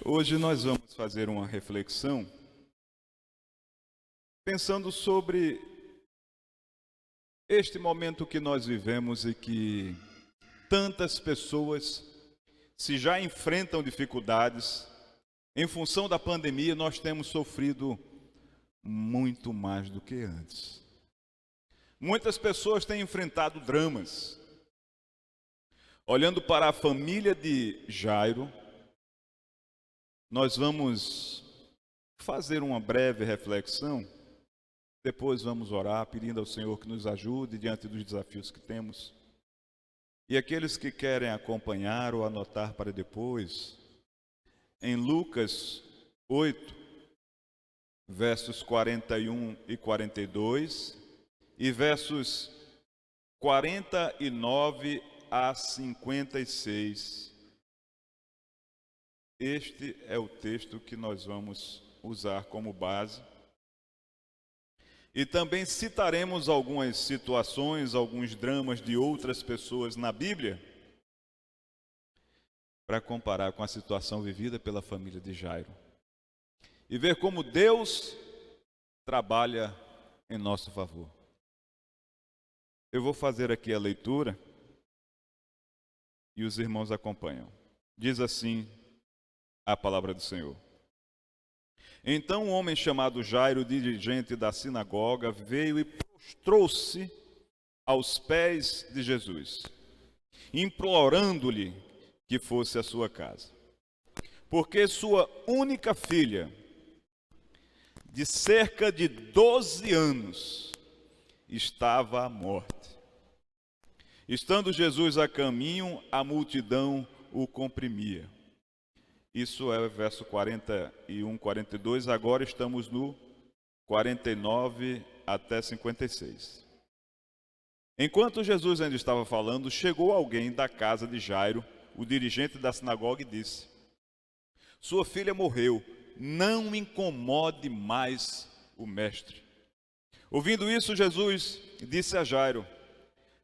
Hoje nós vamos fazer uma reflexão pensando sobre este momento que nós vivemos e que tantas pessoas, se já enfrentam dificuldades, em função da pandemia, nós temos sofrido muito mais do que antes. Muitas pessoas têm enfrentado dramas. Olhando para a família de Jairo, nós vamos fazer uma breve reflexão, depois vamos orar, pedindo ao Senhor que nos ajude diante dos desafios que temos. E aqueles que querem acompanhar ou anotar para depois, em Lucas 8, versos 41 e 42, e versos 49 a 56. Este é o texto que nós vamos usar como base. E também citaremos algumas situações, alguns dramas de outras pessoas na Bíblia, para comparar com a situação vivida pela família de Jairo. E ver como Deus trabalha em nosso favor. Eu vou fazer aqui a leitura e os irmãos acompanham. Diz assim a palavra do Senhor. Então um homem chamado Jairo, dirigente da sinagoga, veio e prostrou-se aos pés de Jesus, implorando-lhe que fosse à sua casa, porque sua única filha, de cerca de 12 anos, estava à morte. Estando Jesus a caminho, a multidão o comprimia. Isso é o verso 41, 42, agora estamos no 49 até 56. Enquanto Jesus ainda estava falando, chegou alguém da casa de Jairo, o dirigente da sinagoga, e disse: sua filha morreu, não incomode mais o mestre. Ouvindo isso, Jesus disse a Jairo: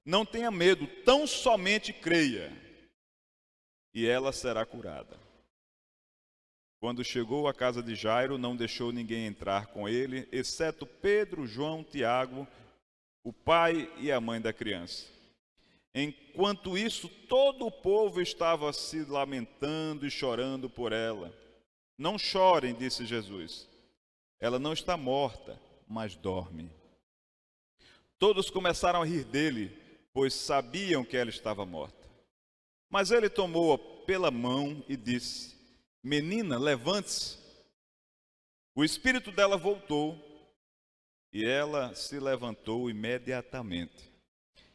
não tenha medo, tão somente creia, e ela será curada. Quando chegou à casa de Jairo, não deixou ninguém entrar com ele, exceto Pedro, João, Tiago, o pai e a mãe da criança. Enquanto isso, todo o povo estava se lamentando e chorando por ela. Não chorem, disse Jesus. Ela não está morta, mas dorme. Todos começaram a rir dele, pois sabiam que ela estava morta. Mas ele tomou-a pela mão e disse: menina, levante-se. O espírito dela voltou e ela se levantou imediatamente.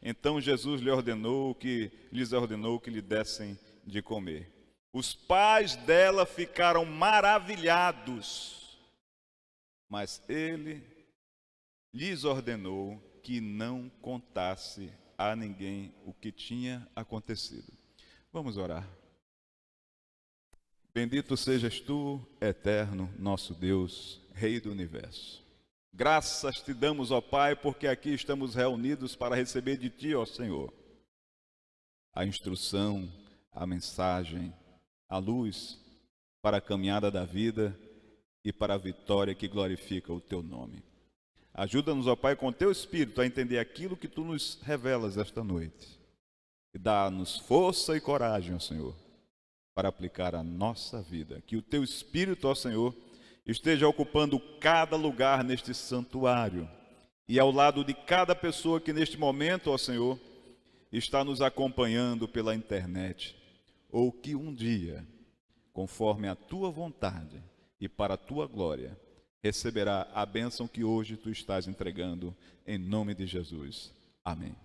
Então Jesus lhes ordenou que lhe dessem de comer. Os pais dela ficaram maravilhados, mas ele lhes ordenou que não contasse a ninguém o que tinha acontecido. Vamos orar. Bendito sejas tu, eterno, nosso Deus, Rei do Universo. Graças te damos, ó Pai, porque aqui estamos reunidos para receber de ti, ó Senhor, a instrução, a mensagem, a luz para a caminhada da vida e para a vitória que glorifica o teu nome. Ajuda-nos, ó Pai, com o teu Espírito a entender aquilo que tu nos revelas esta noite. E dá-nos força e coragem, ó Senhor, para aplicar a nossa vida. Que o teu Espírito, ó Senhor, esteja ocupando cada lugar neste santuário e ao lado de cada pessoa que neste momento, ó Senhor, está nos acompanhando pela internet, ou que um dia, conforme a tua vontade e para a tua glória, receberá a bênção que hoje tu estás entregando, em nome de Jesus. Amém.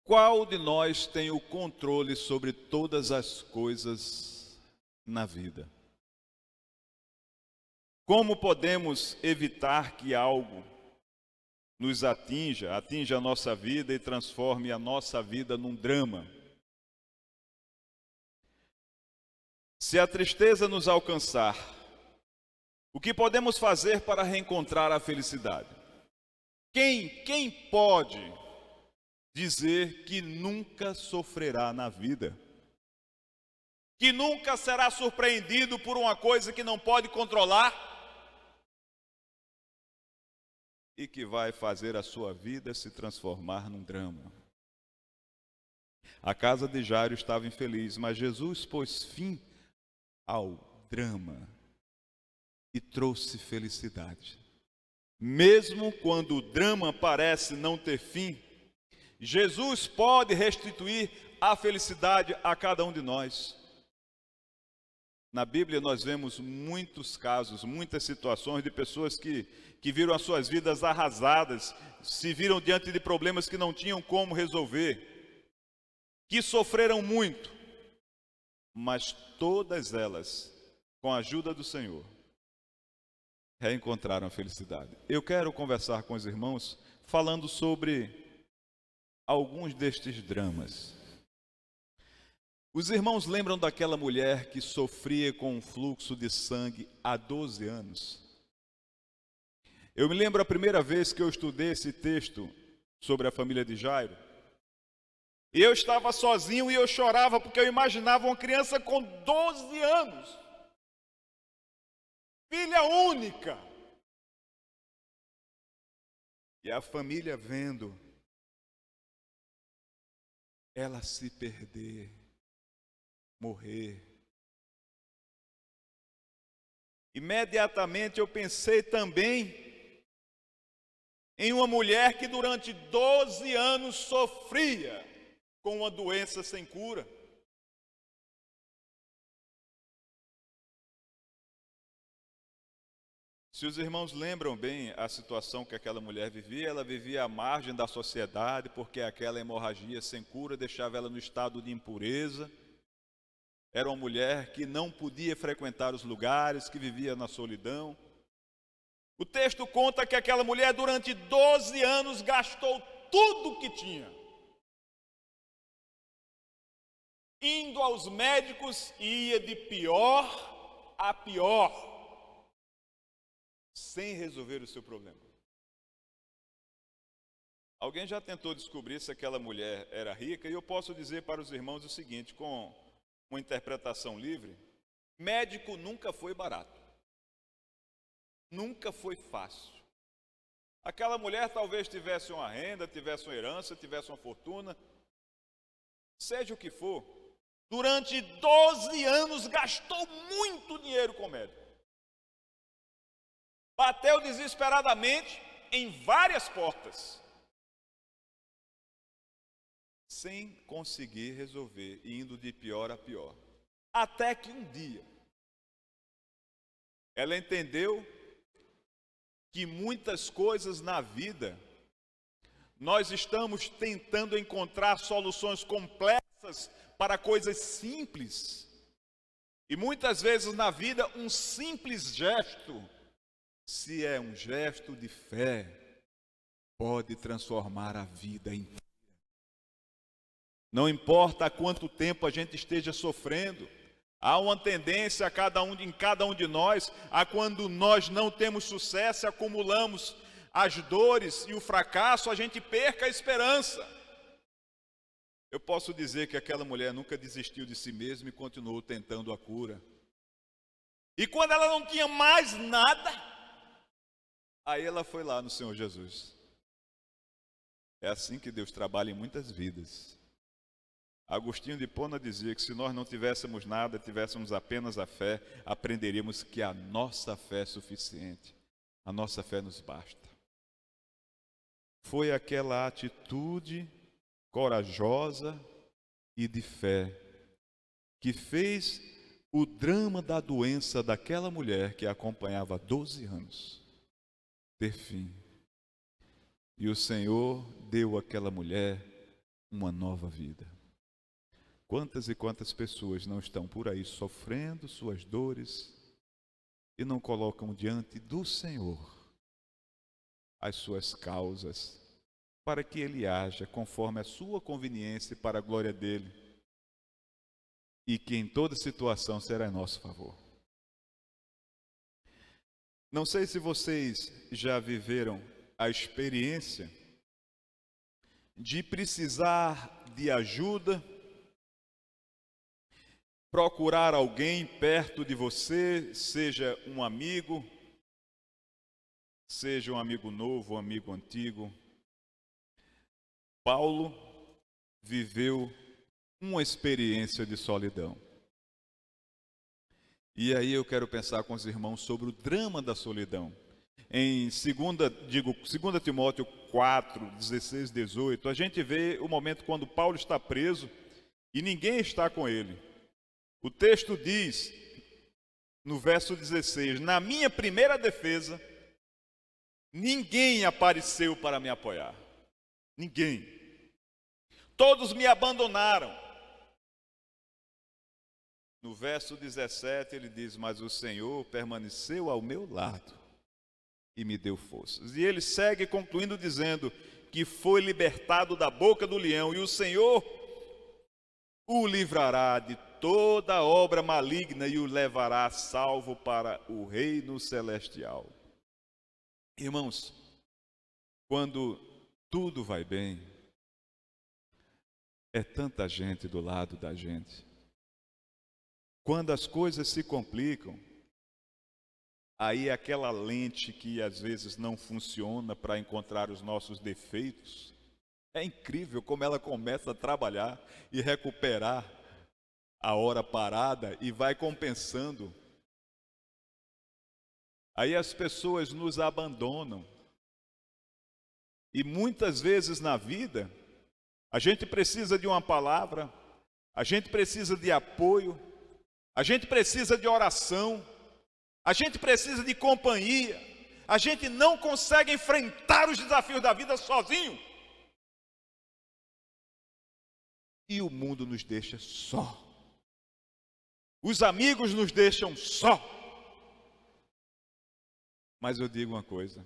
Qual de nós tem o controle sobre todas as coisas na vida? Como podemos evitar que algo nos atinja a nossa vida e transforme a nossa vida num drama? Se a tristeza nos alcançar, o que podemos fazer para reencontrar a felicidade? Quem pode dizer que nunca sofrerá na vida? que nunca será surpreendido por uma coisa que não pode controlar e que vai fazer a sua vida se transformar num drama. A casa de Jairo estava infeliz, mas Jesus pôs fim ao drama e trouxe felicidade. Mesmo quando o drama parece não ter fim, Jesus pode restituir a felicidade a cada um de nós. Na Bíblia nós vemos muitos casos, muitas situações de pessoas que viram as suas vidas arrasadas, se viram diante de problemas que não tinham como resolver, que sofreram muito, mas todas elas, com a ajuda do Senhor, reencontraram a felicidade. Eu quero conversar com os irmãos falando sobre alguns destes dramas. Os irmãos lembram daquela mulher que sofria com um fluxo de sangue há 12 anos? Eu me lembro a primeira vez que eu estudei esse texto sobre a família de Jairo. E eu estava sozinho e eu chorava porque eu imaginava uma criança com 12 anos, filha única. E a família vendo ela se perder, morrer. Imediatamente eu pensei também em uma mulher que durante 12 anos sofria com uma doença sem cura. Se os irmãos lembram bem a situação que aquela mulher vivia, ela vivia à margem da sociedade, porque aquela hemorragia sem cura deixava ela no estado de impureza. Era uma mulher que não podia frequentar os lugares, que vivia na solidão. O texto conta que aquela mulher durante 12 anos gastou tudo o que tinha, indo aos médicos, e ia de pior a pior, sem resolver o seu problema. Alguém já tentou descobrir se aquela mulher era rica? E eu posso dizer para os irmãos o seguinte, com uma interpretação livre: médico nunca foi barato, nunca foi fácil. Aquela mulher talvez tivesse uma renda, tivesse uma herança, tivesse uma fortuna, seja o que for, durante 12 anos gastou muito dinheiro com médico. Bateu desesperadamente em várias portas, sem conseguir resolver, indo de pior a pior. Até que um dia, ela entendeu que muitas coisas na vida, nós estamos tentando encontrar soluções complexas para coisas simples. E muitas vezes na vida, um simples gesto, se é um gesto de fé, pode transformar a vida inteira. Não importa há quanto tempo a gente esteja sofrendo, há uma tendência em cada um de nós, a quando nós não temos sucesso, acumulamos as dores e o fracasso, a gente perca a esperança. Eu posso dizer que aquela mulher nunca desistiu de si mesma e continuou tentando a cura. E quando ela não tinha mais nada, aí ela foi lá no Senhor Jesus. É assim que Deus trabalha em muitas vidas. Agostinho de Hipona dizia que se nós não tivéssemos nada, tivéssemos apenas a fé, aprenderíamos que a nossa fé é suficiente. A nossa fé nos basta. Foi aquela atitude corajosa e de fé que fez o drama da doença daquela mulher que a acompanhava há 12 anos ter fim. E o Senhor deu àquela mulher uma nova vida. Quantas e quantas pessoas não estão por aí sofrendo suas dores e não colocam diante do Senhor as suas causas, para que Ele haja conforme a sua conveniência e para a glória dEle, e que em toda situação será em nosso favor. Não sei se vocês já viveram a experiência de precisar de ajuda procurar alguém perto de você, seja um amigo novo, um amigo antigo. Paulo viveu uma experiência de solidão. E aí eu quero pensar com os irmãos sobre o drama da solidão. Em 2 Timóteo 4, 16, 18, a gente vê o momento quando Paulo está preso e ninguém está com ele. O texto diz, no verso 16, na minha primeira defesa, ninguém apareceu para me apoiar. Ninguém. Todos me abandonaram. No verso 17 ele diz, mas o Senhor permaneceu ao meu lado e me deu forças. E ele segue concluindo dizendo que foi libertado da boca do leão e o Senhor o livrará de toda obra maligna e o levará salvo para o reino celestial. Irmãos, quando tudo vai bem, é tanta gente do lado da gente. Quando as coisas se complicam, aí é aquela lente que às vezes não funciona para encontrar os nossos defeitos. É incrível como ela começa a trabalhar e recuperar a hora parada e vai compensando. Aí as pessoas nos abandonam. E muitas vezes na vida, a gente precisa de uma palavra, a gente precisa de apoio, a gente precisa de oração, a gente precisa de companhia. A gente não consegue enfrentar os desafios da vida sozinho. E o mundo nos deixa só. Os amigos nos deixam só. Mas eu digo uma coisa.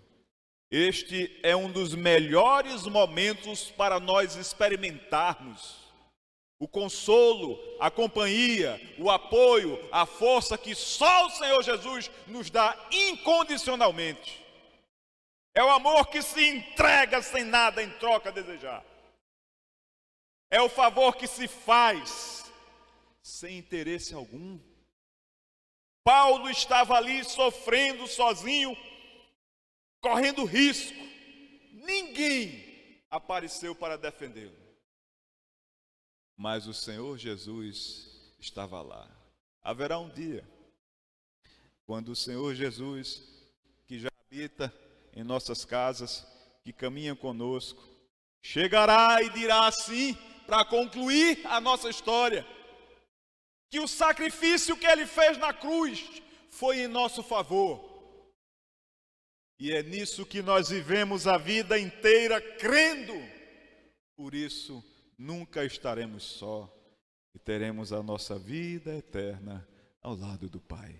Este é um dos melhores momentos para nós experimentarmos o consolo, a companhia, o apoio, a força que só o Senhor Jesus nos dá incondicionalmente. É o amor que se entrega sem nada em troca a desejar. É o favor que se faz sem interesse algum. Paulo estava ali sofrendo sozinho, correndo risco. Ninguém apareceu para defendê-lo. Mas o Senhor Jesus estava lá. Haverá um dia, quando o Senhor Jesus, que já habita em nossas casas, que caminha conosco, chegará e dirá assim, para concluir a nossa história, que o sacrifício que Ele fez na cruz foi em nosso favor. E é nisso que nós vivemos a vida inteira crendo. Por isso, nunca estaremos só e teremos a nossa vida eterna ao lado do Pai.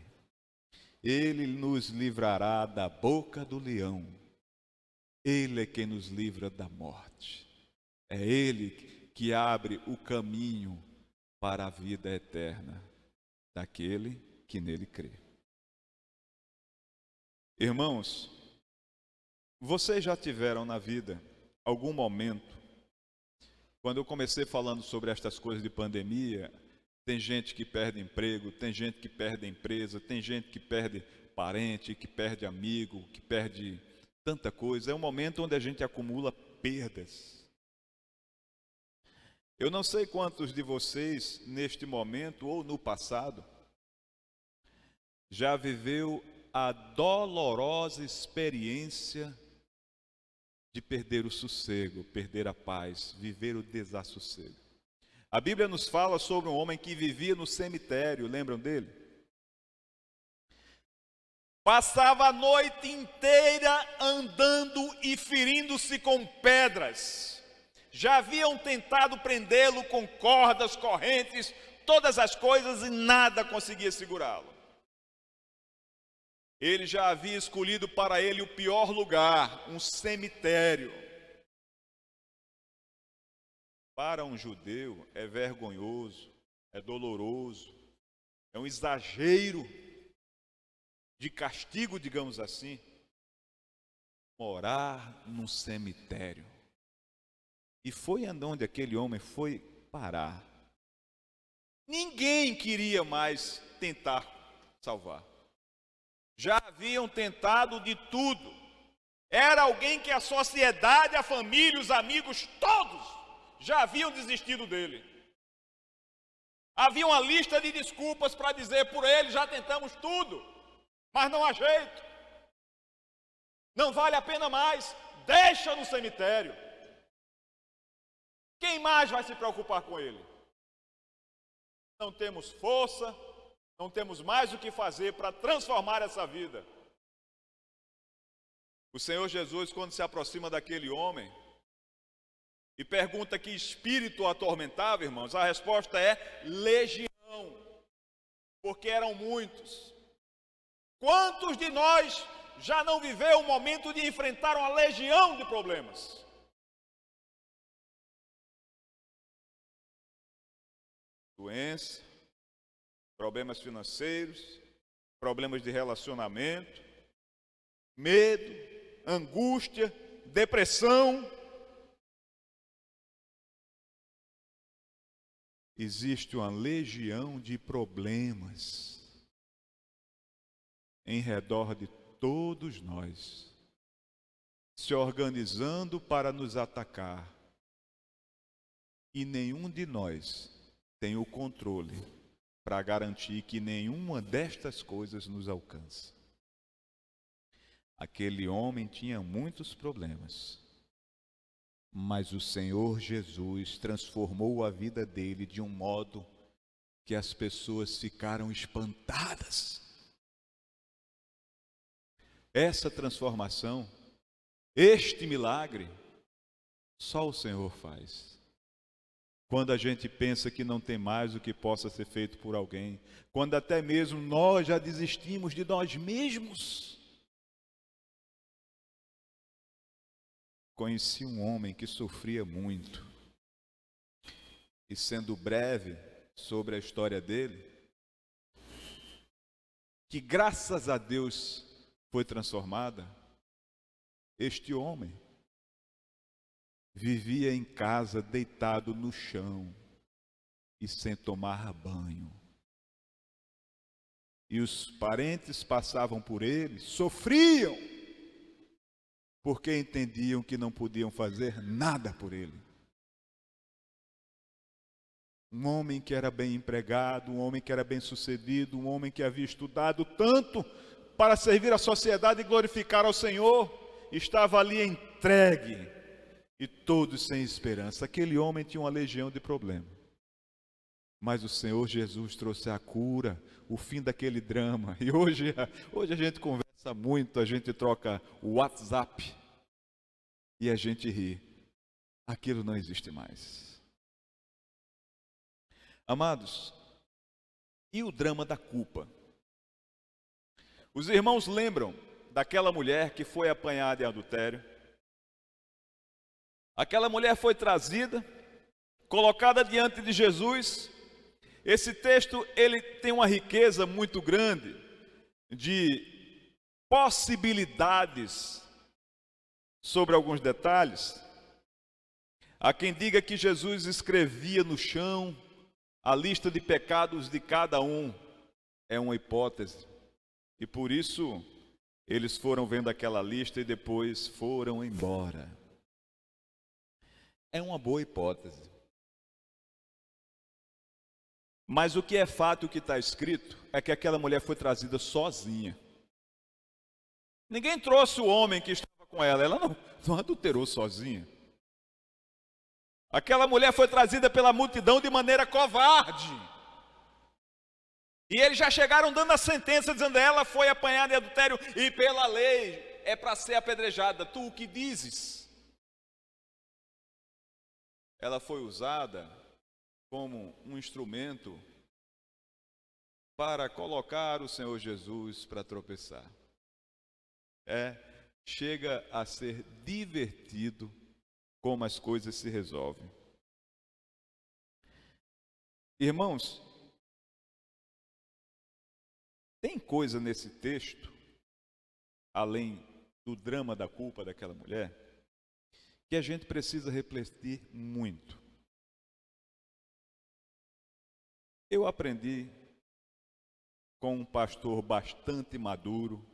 Ele nos livrará da boca do leão. Ele é quem nos livra da morte. É Ele que abre o caminho para a vida eterna daquele que nele crê. Irmãos, vocês já tiveram na vida algum momento, quando eu comecei falando sobre estas coisas de pandemia, tem gente que perde emprego, tem gente que perde empresa, tem gente que perde parente, que perde amigo, que perde tanta coisa. É um momento onde a gente acumula perdas. Eu não sei quantos de vocês, neste momento ou no passado, já viveu a dolorosa experiência de perder o sossego, perder a paz, viver o desassossego. A Bíblia nos fala sobre um homem que vivia no cemitério, lembram dele? Passava a noite inteira andando e ferindo-se com pedras. Já haviam tentado prendê-lo com cordas, correntes, todas as coisas e nada conseguia segurá-lo. Ele já havia escolhido para ele o pior lugar, um cemitério. Para um judeu é vergonhoso, é doloroso, é um exagero de castigo, digamos assim, morar num cemitério. E foi onde aquele homem foi parar. Ninguém queria mais tentar salvar. Já haviam tentado de tudo. Era alguém que a sociedade, a família, os amigos, todos já haviam desistido dele. Havia uma lista de desculpas para dizer por ele: já tentamos tudo, mas não há jeito. Não vale a pena mais, deixa no cemitério. Quem mais vai se preocupar com ele? Não temos força, não temos mais o que fazer para transformar essa vida. O Senhor Jesus, quando se aproxima daquele homem e pergunta que espírito o atormentava, irmãos, a resposta é legião, porque eram muitos. Quantos de nós já não viveu o momento de enfrentar uma legião de problemas? Doença, problemas financeiros, problemas de relacionamento, medo, angústia, depressão. Existe uma legião de problemas em redor de todos nós, se organizando para nos atacar. E nenhum de nós tem o controle para garantir que nenhuma destas coisas nos alcance. Aquele homem tinha muitos problemas, mas o Senhor Jesus transformou a vida dele de um modo que as pessoas ficaram espantadas. Essa transformação, este milagre, só o Senhor faz. Quando a gente pensa que não tem mais o que possa ser feito por alguém, quando até mesmo nós já desistimos de nós mesmos. Conheci um homem que sofria muito, e sendo breve sobre a história dele, que graças a Deus foi transformada. Este homem vivia em casa deitado no chão e sem tomar banho. E os parentes passavam por ele, sofriam, porque entendiam que não podiam fazer nada por ele. Um homem que era bem empregado, um homem que era bem sucedido, um homem que havia estudado tanto para servir a sociedade e glorificar ao Senhor, estava ali entregue e todos sem esperança. Aquele homem tinha uma legião de problemas, mas o Senhor Jesus trouxe a cura, o fim daquele drama. E hoje a gente conversa muito, a gente troca o WhatsApp e a gente ri. Aquilo não existe mais. Amados, e o drama da culpa? Os irmãos lembram daquela mulher que foi apanhada em adultério? Aquela mulher foi trazida, colocada diante de Jesus. Esse texto, ele tem uma riqueza muito grande de possibilidades sobre alguns detalhes. Há quem diga que Jesus escrevia no chão a lista de pecados de cada um. É uma hipótese. E por isso, eles foram vendo aquela lista e depois foram embora. É uma boa hipótese. Mas o que é fato, o que está escrito, é que aquela mulher foi trazida sozinha. Ninguém trouxe o homem que estava com ela. Ela não adulterou sozinha. Aquela mulher foi trazida pela multidão de maneira covarde. E eles já chegaram dando a sentença, dizendo: ela foi apanhada em adultério e pela lei é para ser apedrejada. Tu o que dizes? Ela foi usada como um instrumento para colocar o Senhor Jesus para tropeçar. Chega a ser divertido como as coisas se resolvem. Irmãos, tem coisa nesse texto, além do drama da culpa daquela mulher, que a gente precisa refletir muito. Eu aprendi com um pastor bastante maduro,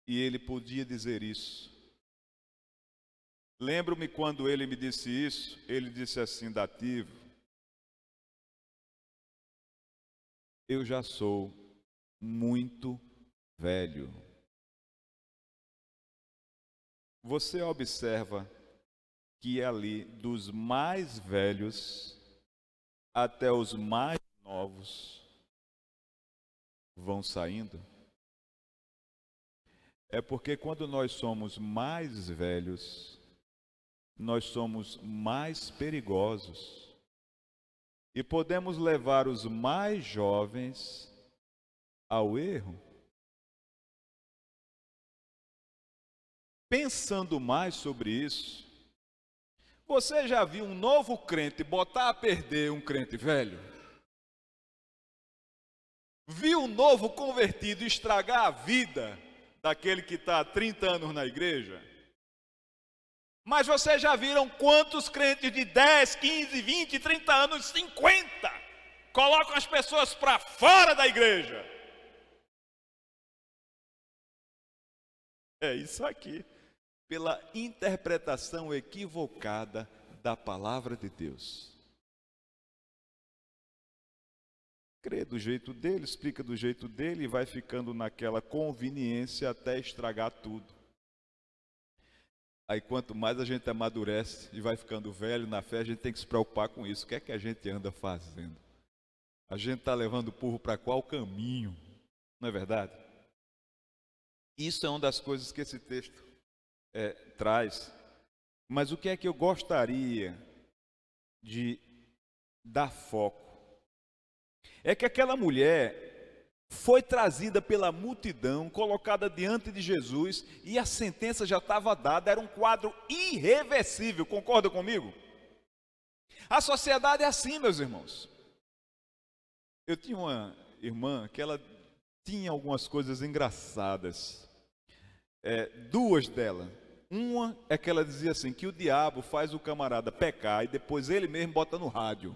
e ele podia dizer isso. Lembro-me quando ele me disse isso, ele disse assim: Dativo, eu já sou muito velho. Você observa que ali, dos mais velhos até os mais novos, vão saindo? É porque quando nós somos mais velhos, nós somos mais perigosos e podemos levar os mais jovens ao erro. Pensando mais sobre isso, você já viu um novo crente botar a perder um crente velho? Viu um novo convertido estragar a vida daquele que está há 30 anos na igreja? Mas vocês já viram quantos crentes de 10, 15, 20, 30 anos, 50, colocam as pessoas para fora da igreja? É isso aqui. Pela interpretação equivocada da palavra de Deus. Crê do jeito dele, explica do jeito dele e vai ficando naquela conveniência até estragar tudo. Aí quanto mais a gente amadurece e vai ficando velho na fé, a gente tem que se preocupar com isso. O que é que a gente anda fazendo? A gente está levando o povo para qual caminho? Não é verdade? Isso é uma das coisas que esse texto traz. Mas o que é que eu gostaria de dar foco? É que aquela mulher foi trazida pela multidão, colocada diante de Jesus, e a sentença já estava dada, era um quadro irreversível, concorda comigo? A sociedade é assim, meus irmãos. Eu tinha uma irmã que ela tinha algumas coisas engraçadas, duas delas. Uma é que ela dizia assim, que o diabo faz o camarada pecar e depois ele mesmo bota no rádio.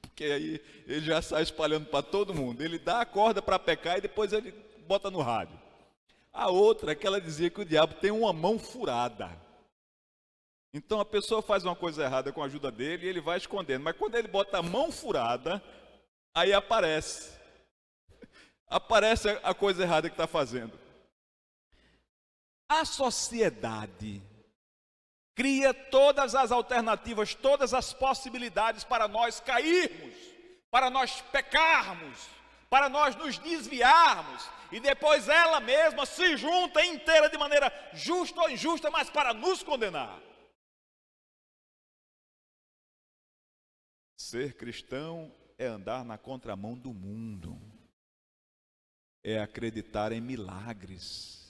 Porque aí ele já sai espalhando para todo mundo. Ele dá a corda para pecar e depois ele bota no rádio. A outra é que ela dizia que o diabo tem uma mão furada. Então a pessoa faz uma coisa errada com a ajuda dele e ele vai escondendo. Mas quando ele bota a mão furada, aí aparece. Aparece a coisa errada que está fazendo. A sociedade cria todas as alternativas, todas as possibilidades para nós cairmos, para nós pecarmos, para nós nos desviarmos, e depois ela mesma se junta inteira de maneira justa ou injusta, mas para nos condenar. Ser cristão é andar na contramão do mundo, é acreditar em milagres,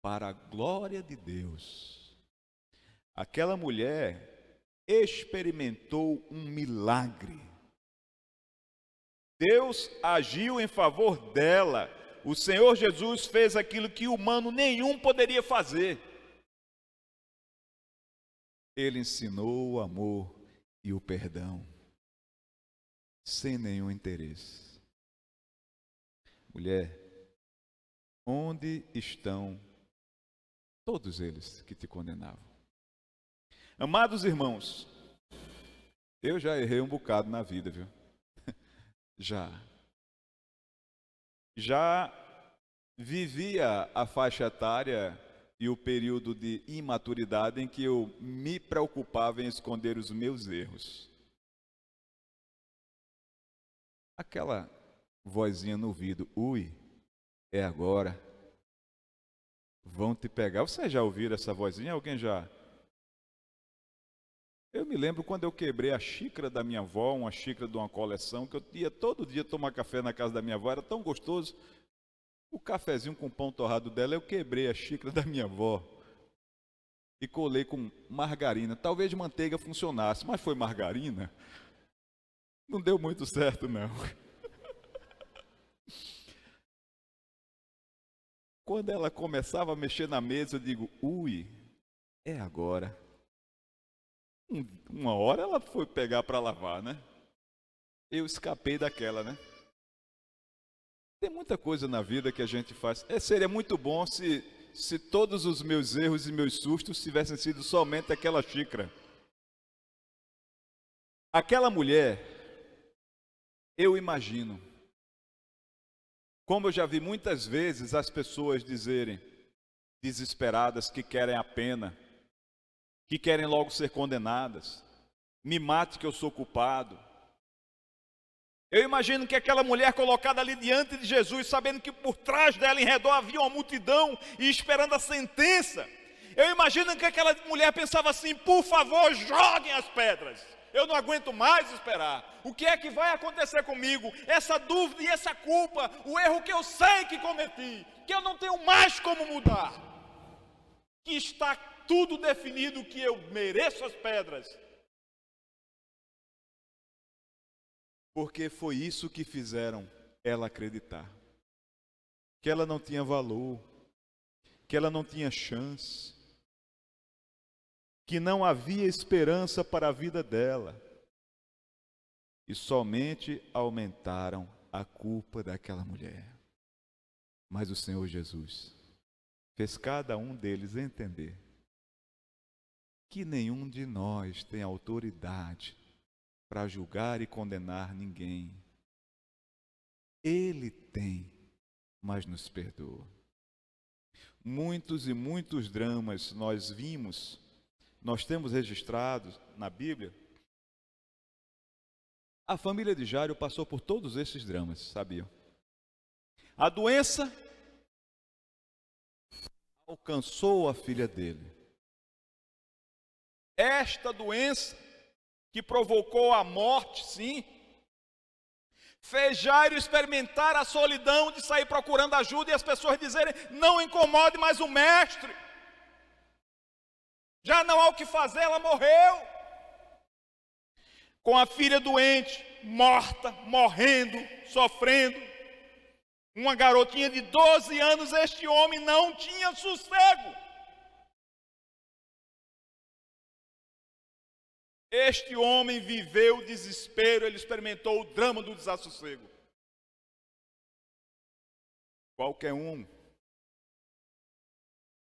para a glória de Deus. Aquela mulher experimentou um milagre. Deus agiu em favor dela. O Senhor Jesus fez aquilo que humano nenhum poderia fazer. Ele ensinou o amor e o perdão, sem nenhum interesse. Mulher, onde estão todos eles que te condenavam? Amados irmãos, eu já errei um bocado na vida, viu? Já vivia a faixa etária e o período de imaturidade em que eu me preocupava em esconder os meus erros. Aquela vozinha no ouvido, ui, é agora. Vão te pegar. Vocês já ouviram essa vozinha? Alguém já? Eu me lembro quando eu quebrei a xícara da minha avó, uma xícara de uma coleção, que eu ia todo dia tomar café na casa da minha avó, era tão gostoso. O cafezinho com pão torrado dela, eu quebrei a xícara da minha avó e colei com margarina. Talvez manteiga funcionasse, mas foi margarina. Não deu muito certo, não. Quando ela começava a mexer na mesa, eu digo, ui, é agora. Uma hora ela foi pegar para lavar, né? eu escapei daquela, né? Tem muita coisa na vida que a gente faz. Seria muito bom se todos os meus erros e meus sustos tivessem sido somente aquela xícara. Aquela mulher, eu imagino, como eu já vi muitas vezes as pessoas dizerem, desesperadas, que querem a pena, que querem logo ser condenadas, me mate que eu sou culpado. Eu imagino que aquela mulher colocada ali diante de Jesus, sabendo que por trás dela, em redor, havia uma multidão e esperando a sentença. Eu imagino que aquela mulher pensava assim: por favor, joguem as pedras. Eu não aguento mais esperar. O que é que vai acontecer comigo? Essa dúvida e essa culpa, o erro que eu sei que cometi, que eu não tenho mais como mudar, que está tudo definido, que eu mereço as pedras. Porque foi isso que fizeram ela acreditar. Que ela não tinha valor, que ela não tinha chance, que não havia esperança para a vida dela. E somente aumentaram a culpa daquela mulher. Mas o Senhor Jesus fez cada um deles entender que nenhum de nós tem autoridade para julgar e condenar ninguém. Ele tem, mas nos perdoa. Muitos e muitos dramas nós vimos, nós temos registrados na Bíblia. A família de Jairo passou por todos esses dramas, sabiam? A doença alcançou a filha dele. Esta doença que provocou a morte, sim, fez Jairo experimentar a solidão de sair procurando ajuda e as pessoas dizerem: não incomode mais o mestre, já não há o que fazer, ela morreu. Com a filha doente, morta, morrendo, sofrendo, uma garotinha de 12 anos, este homem não tinha sossego. Este homem viveu o desespero, ele experimentou o drama do desassossego. Qualquer um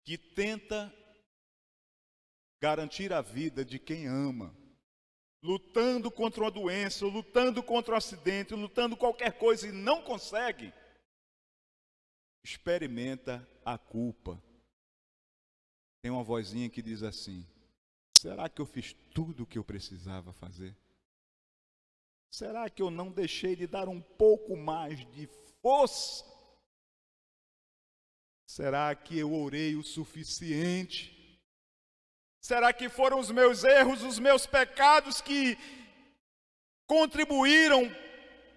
que tenta garantir a vida de quem ama, lutando contra uma doença, lutando contra um acidente, lutando qualquer coisa e não consegue, experimenta a culpa. Tem uma vozinha que diz assim: será que eu fiz tudo o que eu precisava fazer? Será que eu não deixei de dar um pouco mais de força? Será que eu orei o suficiente? Será que foram os meus erros, os meus pecados que contribuíram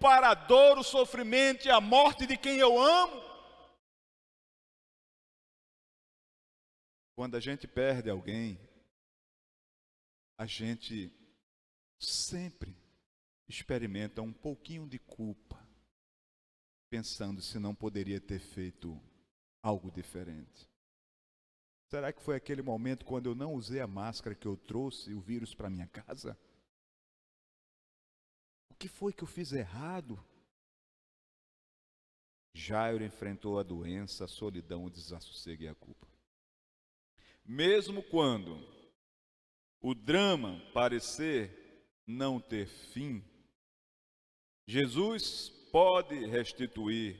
para a dor, o sofrimento e a morte de quem eu amo? Quando a gente perde alguém, a gente sempre experimenta um pouquinho de culpa, pensando se não poderia ter feito algo diferente. Será que foi aquele momento quando eu não usei a máscara que eu trouxe o vírus para minha casa? O que foi que eu fiz errado? Jairo enfrentou a doença, a solidão, o desassossego e a culpa. Mesmo quando o drama parecer não ter fim, Jesus pode restituir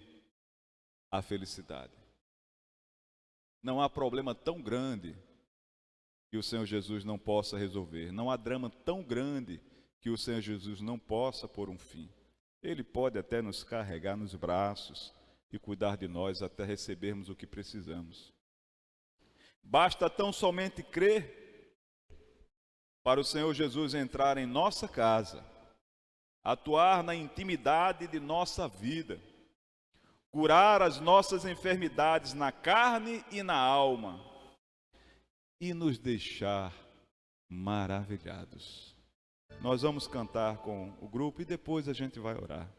a felicidade. Não há problema tão grande que o Senhor Jesus não possa resolver. Não há drama tão grande que o Senhor Jesus não possa pôr um fim. Ele pode até nos carregar nos braços e cuidar de nós até recebermos o que precisamos. Basta tão somente crer para o Senhor Jesus entrar em nossa casa, atuar na intimidade de nossa vida, curar as nossas enfermidades na carne e na alma e nos deixar maravilhados. Nós vamos cantar com o grupo e depois a gente vai orar.